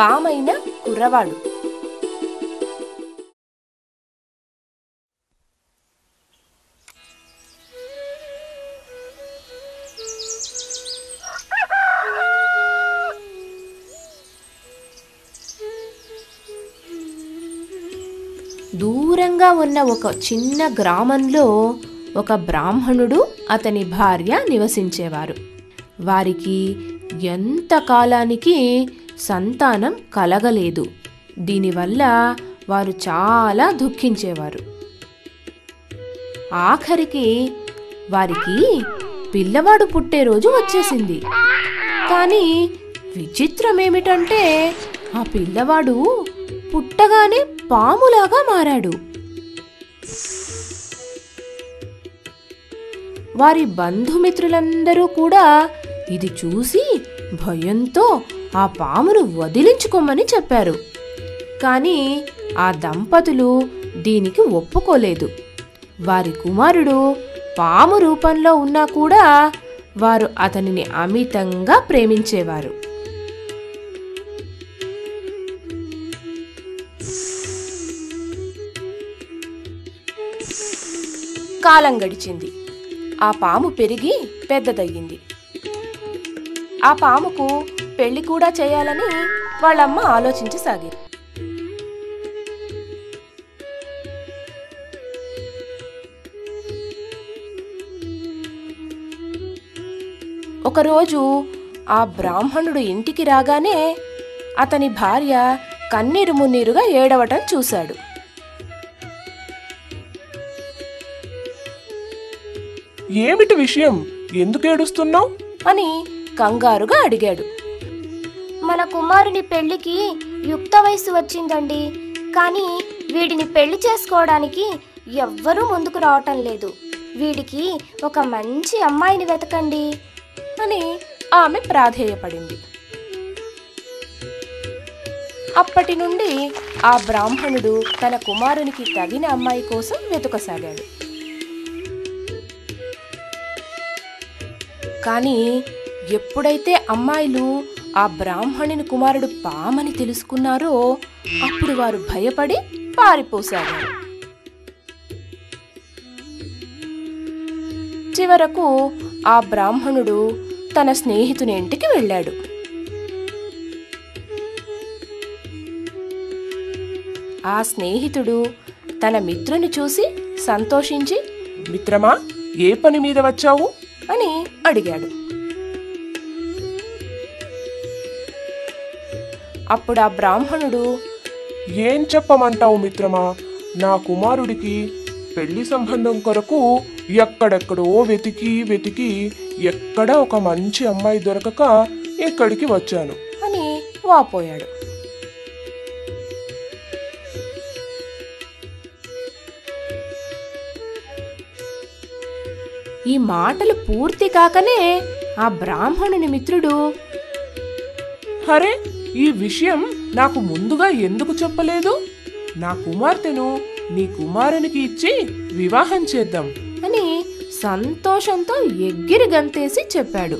పామైన కుర్రవాడు. దూరంగా ఉన్న ఒక చిన్న గ్రామంలో ఒక బ్రాహ్మణుడు అతని భార్య నివసించేవారు. వారికి ఎంతకాలానికి సంతానం కలగలేదు. దీనివల్ల వారు చాలా దుఃఖించేవారు. ఆఖరికి వారికి పిల్లవాడు పుట్టే రోజు వచ్చేసింది. కానీ విచిత్రమేమిటంటే ఆ పిల్లవాడు పుట్టగానే పాములాగా మారాడు. వారి బంధుమిత్రులందరూ కూడా ఇది చూసి భయంతో ఆ పామును వదిలించుకోమని చెప్పారు. కానీ ఆ దంపతులు దీనికి ఒప్పుకోలేదు. వారి కుమారుడు పాము రూపంలో ఉన్నా కూడా వారు అతనిని అమితంగా ప్రేమించేవారు. కాలం గడిచింది. ఆ పాము పెరిగి పెద్దదయ్యింది. ఆ పాముకు పెళ్లి కూడా చేయాలని వాళ్ళమ్మ ఆలోచించసాగింది. ఒకరోజు ఆ బ్రాహ్మణుడు ఇంటికి రాగానే అతని భార్య కన్నీరు మున్నీరుగా ఏడవటం చూశాడు. ఏమిటి విషయం? ఎందుకు ఏడుస్తున్నావు అని కంగారుగా అడిగాడు. మన కుమారుని పెళ్లికి యుక్త వయసు వచ్చిందండి. కానీ వీడిని పెళ్లి చేసుకోవడానికి ఎవ్వరూ ముందుకు రావటం లేదు. వీడికి ఒక మంచి అమ్మాయిని వెతకండి అని ఆమె ప్రాధేయపడింది. అప్పటి నుండి ఆ బ్రాహ్మణుడు తన కుమారునికి తగిన అమ్మాయి కోసం వెతుకసాగాడు. కానీ ఎప్పుడైతే అమ్మాయిలు ఆ బ్రాహ్మణుని కుమారుడు పామని తెలుసుకున్నారో అప్పుడు వారు భయపడి పారిపోసాగారు. చివరకు ఆ బ్రాహ్మణుడు తన స్నేహితుని ఇంటికి వెళ్ళాడు. ఆ స్నేహితుడు తన మిత్రుని చూసి సంతోషించి, మిత్రమా, ఏ పని మీద వచ్చావు అని అడిగాడు. అప్పుడు ఆ బ్రాహ్మణుడు, ఏం చెప్పమంటావు మిత్రమా, నా కుమారుడికి పెళ్లి సంబంధం కొరకు ఎక్కడెక్కడో వెతికి ఎక్కడ ఒక మంచి అమ్మాయి దొరకక ఇక్కడికి వచ్చాను అని వాపోయాడు. ఈ మాటలు పూర్తి కాకనే ఆ బ్రాహ్మణుని మిత్రుడు, అరే, ఈ విషయం నాకు ముందుగా ఎందుకు చెప్పలేదు? నా కుమార్తెను నీ కుమారునికి ఇచ్చి వివాహం చేద్దాం అని సంతోషంతో ఎగిరి గంతేసి చెప్పాడు.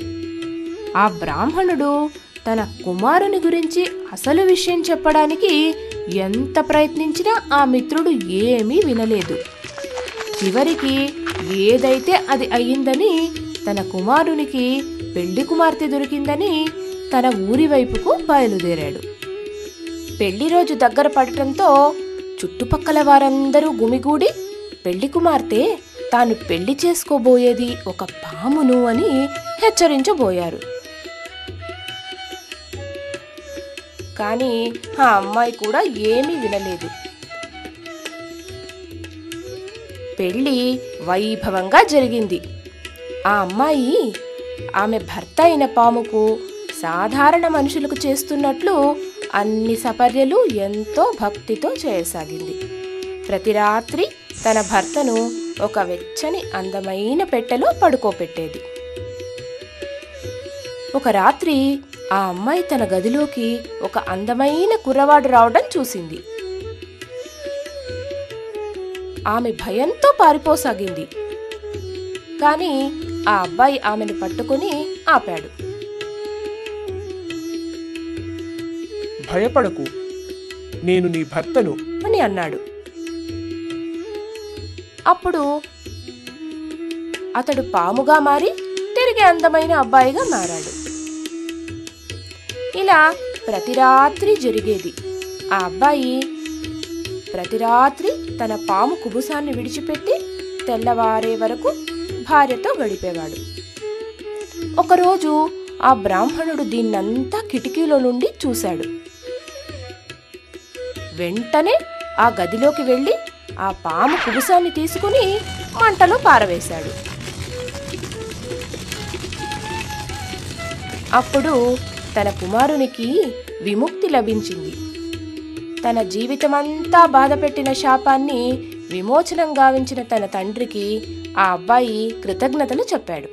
ఆ బ్రాహ్మణుడు తన కుమారుని గురించి అసలు విషయం చెప్పడానికి ఎంత ప్రయత్నించినా ఆ మిత్రుడు ఏమీ వినలేదు. చివరికి ఏదైతే అది అయ్యిందని, తన కుమారునికి పెళ్లి కుమార్తె దొరికిందని తన ఊరి వైపుకు బయలుదేరాడు. పెళ్లి రోజు దగ్గర పడటంతో చుట్టుపక్కల వారందరూ గుమిగూడి పెళ్లి కుమార్తె తాను పెళ్లి చేసుకోబోయేది ఒక పామును అని హెచ్చరించబోయారు. కానీ ఆ అమ్మాయి కూడా ఏమీ వినలేదు. పెళ్లి వైభవంగా జరిగింది. ఆ అమ్మాయి ఆమె భర్త అయిన పాముకు సాధారణ మనుషులకు చేస్తున్నట్లు అన్ని సపర్యలు ఎంతో భక్తితో చేయసాగింది. ప్రతి రాత్రి తన భర్తను ఒక వెచ్చని అందమైన పెట్టెలో పడుకోపెట్టేది. ఒక రాత్రి ఆ అమ్మాయి తన గదిలోకి ఒక అందమైన కుర్రవాడు రావడం చూసింది. ఆమె భయంతో పారిపోసాగింది. కానీ ఆ అబ్బాయి ఆమెను పట్టుకుని ఆపాడు. భయపడకు, నేను నీ భర్తను అని అన్నాడు. అప్పుడు అతడు పాముగా మారి తిరిగి అందమైన అబ్బాయిగా మారాడు. ఇలా ప్రతి రాత్రి జరిగేది. ఆ అబ్బాయి ప్రతి రాత్రి తన పాము కుబుసాన్ని విడిచిపెట్టి తెల్లవారే వరకు భార్యతో గడిపేవాడు. ఒకరోజు ఆ బ్రాహ్మణుడు దీన్నంతా కిటికీలో నుండి చూశాడు. వెంటనే ఆ గదిలోకి వెళ్ళి ఆ పాము కుబుసాన్ని తీసుకుని మంటలో పారవేశాడు. అప్పుడు తన కుమారునికి విముక్తి లభించింది. తన జీవితమంతా బాధపెట్టిన శాపాన్ని విమోచనం గావించిన తన తండ్రికి ఆ అబ్బాయి కృతజ్ఞతలు చెప్పాడు.